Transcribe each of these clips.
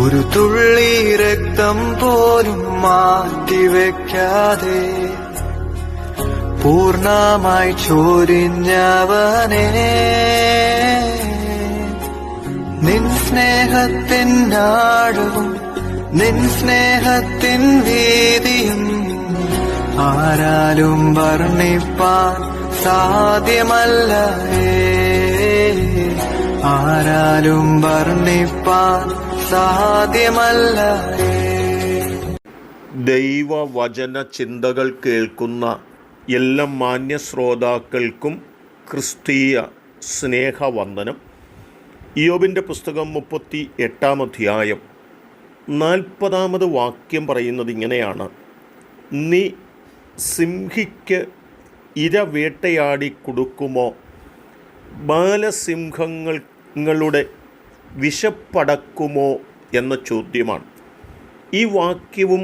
ഒരു തുള്ളി രക്തം പോലും മാറ്റിവെക്കാതെ പൂർണ്ണമായി ചൊരിഞ്ഞവനേ, നിൻ സ്നേഹത്തിൻ ആഴവും നിൻ സ്നേഹത്തിൻ വീതിയും ആരാലും വർണ്ണിപ്പാൻ സാധ്യമല്ല, ആരാലും വർണ്ണിപ്പാൻ സാധ്യമല്ല. ദൈവവചന ചിന്തകൾ കേൾക്കുന്ന എല്ലാ മാന്യ ശ്രോതാക്കൾക്കും ക്രിസ്തീയ സ്നേഹവന്ദനം. ഇയ്യോബിൻ്റെ പുസ്തകം 38-ാം അധ്യായം 40-ാമത് വാക്യം പറയുന്നത് ഇങ്ങനെയാണ്: നീ സിംഹിക്ക് ഇര വേട്ടയാടി കൊടുക്കുമോ? ബാലസിംഹങ്ങളുടെ വിശപ്പടക്കുമോ എന്ന ചോദ്യമാണ് ഈ വാക്യവും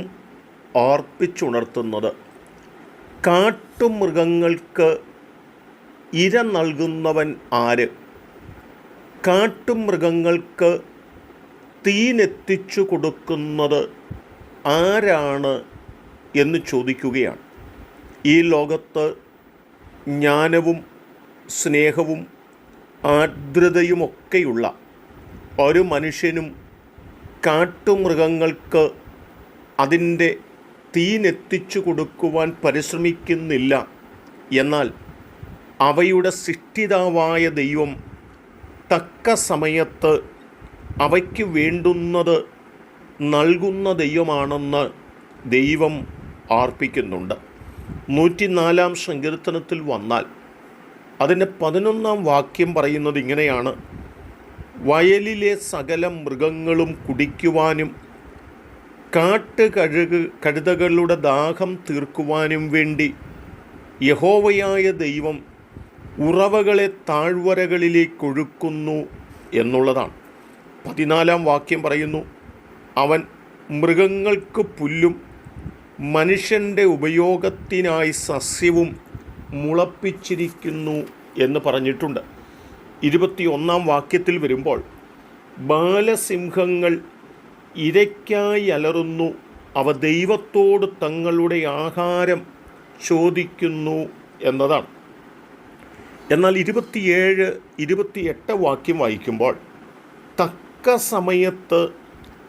ഓർപ്പിച്ചുണർത്തുന്നത്. കാട്ടുമൃഗങ്ങൾക്ക് ഇര നൽകുന്നവൻ ആര്? കാട്ടുമൃഗങ്ങൾക്ക് തീനെത്തിച്ചു കൊടുക്കുന്നത് ആരാണ് എന്ന് ചോദിക്കുകയാണ്. ഈ ലോകത്ത് ജ്ഞാനവും സ്നേഹവും ആർദ്രതയുമൊക്കെയുള്ള ഒരു മനുഷ്യനും കാട്ടുമൃഗങ്ങൾക്ക് അതിൻ്റെ തീനെത്തിച്ചു കൊടുക്കുവാൻ പരിശ്രമിക്കുന്നില്ല. എന്നാൽ അവയുടെ സൃഷ്ടിതാവായ ദൈവം തക്ക സമയത്ത് അവയ്ക്ക് വേണ്ടുന്നത് നൽകുന്ന ദൈവമാണെന്ന് ദൈവം ഓർപ്പിക്കുന്നുണ്ട്. 104-ാം സങ്കീർത്തനത്തിൽ വന്നാൽ അതിൻ്റെ 11-ാം വാക്യം പറയുന്നത് ഇങ്ങനെയാണ്: വയലിലെ സകല മൃഗങ്ങളും കുടിക്കുവാനും കഴുതകളുടെ ദാഹം തീർക്കുവാനും വേണ്ടി യഹോവയായ ദൈവം ഉറവകളെ താഴ്വരകളിലേക്കൊഴുക്കുന്നു എന്നുള്ളതാണ്. 14-ാം വാക്യം പറയുന്നു: അവൻ മൃഗങ്ങൾക്ക് പുല്ലും മനുഷ്യൻ്റെ ഉപയോഗത്തിനായി സസ്യവും മുളപ്പിച്ചിരിക്കുന്നു എന്ന് പറഞ്ഞിട്ടുണ്ട്. 21-ാം വാക്യത്തിൽ വരുമ്പോൾ ബാലസിംഹങ്ങൾ ഇരയ്ക്കായി അലറുന്നു, അവ ദൈവത്തോട് തങ്ങളുടെ ആഹാരം ചോദിക്കുന്നു എന്നതാണ്. എന്നാൽ 27, 28 വാക്യം വായിക്കുമ്പോൾ തക്ക സമയത്ത്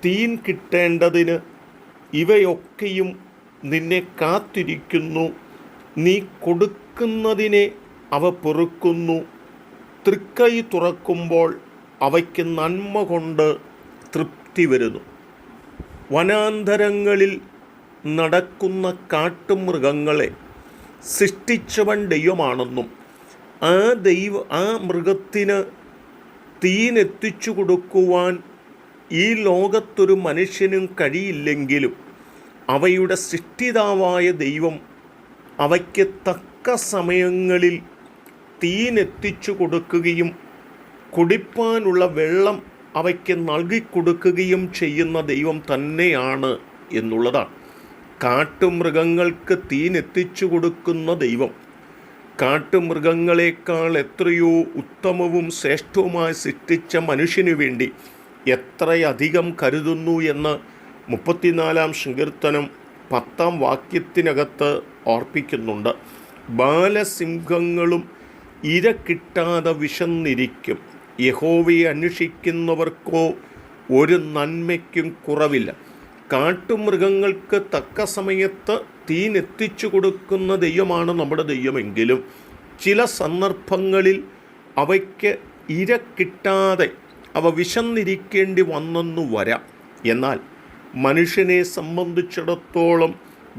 തീൻ കിട്ടേണ്ടതിന് ഇവയൊക്കെയും നിന്നെ കാത്തിരിക്കുന്നു, നീ കൊടുക്കുന്നതിനെ അവ പെറുക്കുന്നു, തൃക്കൈ തുറക്കുമ്പോൾ അവയ്ക്ക് നന്മ കൊണ്ട് തൃപ്തി വരുന്നു. വനാന്തരങ്ങളിൽ നടക്കുന്ന കാട്ടുമൃഗങ്ങളെ സൃഷ്ടിച്ചവൻ ദൈവമാണെന്നും ആ മൃഗത്തിന് തീനെത്തിച്ചു കൊടുക്കുവാൻ ഈ ലോകത്തൊരു മനുഷ്യനും കഴിയില്ലെങ്കിലും അവയുടെ സൃഷ്ടിതാവായ ദൈവം അവയ്ക്ക് തക്ക സമയങ്ങളിൽ തീനെത്തിച്ചു കൊടുക്കുകയും കുടിപ്പാനുള്ള വെള്ളം അവയ്ക്ക് നൽകിക്കൊടുക്കുകയും ചെയ്യുന്ന ദൈവം തന്നെയാണ് എന്നുള്ളതാണ്. കാട്ടുമൃഗങ്ങൾക്ക് തീനെത്തിച്ചു കൊടുക്കുന്ന ദൈവം കാട്ടുമൃഗങ്ങളെക്കാൾ എത്രയോ ഉത്തമവും ശ്രേഷ്ഠവുമായി സൃഷ്ടിച്ച മനുഷ്യനു വേണ്ടി എത്രയധികം കരുതുന്നു എന്ന് 34-ാം സങ്കീർത്തനം 10-ാം വാക്യത്തിനകത്ത് ഓർപ്പിക്കുന്നുണ്ട്. ബാലസിംഹങ്ങളും ഇര കിട്ടാതെ വിശന്നിരിക്കും, യഹോവയെ അന്വേഷിക്കുന്നവർക്കോ ഒരു നന്മയ്ക്കും കുറവില്ല. കാട്ടുമൃഗങ്ങൾക്ക് തക്ക സമയത്ത് തീനെത്തിച്ചു കൊടുക്കുന്ന ദൈവമാണ് നമ്മുടെ ദൈവമെങ്കിലും ചില സന്ദർഭങ്ങളിൽ അവയ്ക്ക് ഇര കിട്ടാതെ അവ വിശന്നിരിക്കേണ്ടി വന്നെന്നു വരാം. എന്നാൽ മനുഷ്യനെ സംബന്ധിച്ചിടത്തോളം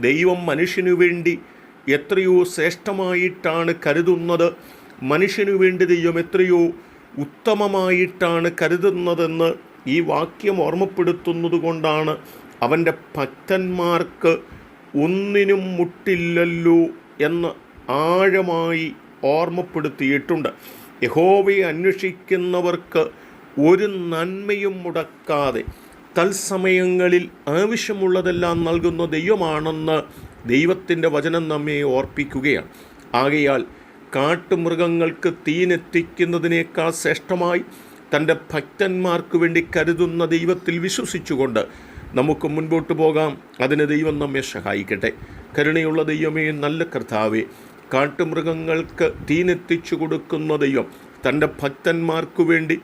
ദൈവം മനുഷ്യനു വേണ്ടി എത്രയോ ശ്രേഷ്ഠമായിട്ടാണ് കരുതുന്നത്, മനുഷ്യനു വേണ്ടി ദൈവം എത്രയോ ഉത്തമമായിട്ടാണ് കരുതുന്നതെന്ന് ഈ വാക്യം ഓർമ്മപ്പെടുത്തുന്നത് കൊണ്ടാണ് അവൻ്റെ ഭക്തന്മാർക്ക് ഒന്നിനും മുട്ടില്ലല്ലോ എന്ന് ആഴമായി ഓർമ്മപ്പെടുത്തിയിട്ടുണ്ട്. യഹോവയെ അന്വേഷിക്കുന്നവർക്ക് ഒരു നന്മയും മുടക്കാതെ തത്സമയങ്ങളിൽ ആവശ്യമുള്ളതെല്ലാം നൽകുന്ന ദൈവമാണെന്ന് ദൈവത്തിൻ്റെ വചനം നമ്മെ ഓർപ്പിക്കുകയാണ്. ആകയാൽ കാട്ടുമൃഗങ്ങൾക്ക് തീനെത്തിക്കുന്നതിനേക്കാൾ ശ്രേഷ്ഠമായി തൻ്റെ ഭക്തന്മാർക്ക് വേണ്ടി കരുതുന്ന ദൈവത്തിൽ വിശ്വസിച്ചുകൊണ്ട് നമുക്ക് മുൻപോട്ട് പോകാം. അതിന് ദൈവം നമ്മെ സഹായിക്കട്ടെ. കരുണയുള്ള ദൈവമേ, നല്ല കർത്താവേ, കാട്ടുമൃഗങ്ങൾക്ക് തീനെത്തിച്ചു കൊടുക്കുന്ന ദൈവം, തൻ്റെ ഭക്തന്മാർക്കു വേണ്ടി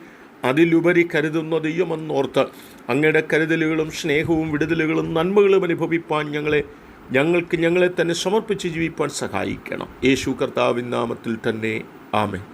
അതിലുപരി കരുതുന്ന ദൈവമെന്നോർത്ത് അങ്ങയുടെ കരുതലുകളും സ്നേഹവും വിടുതലുകളും നന്മകളും അനുഭവിപ്പാൻ ഞങ്ങൾക്ക് ഞങ്ങളെ തന്നെ സമർപ്പിച്ച് ജീവിപ്പാൻ സഹായിക്കണം. യേശു കർത്താവിൻ നാമത്തിൽ തന്നെ ആമേൻ.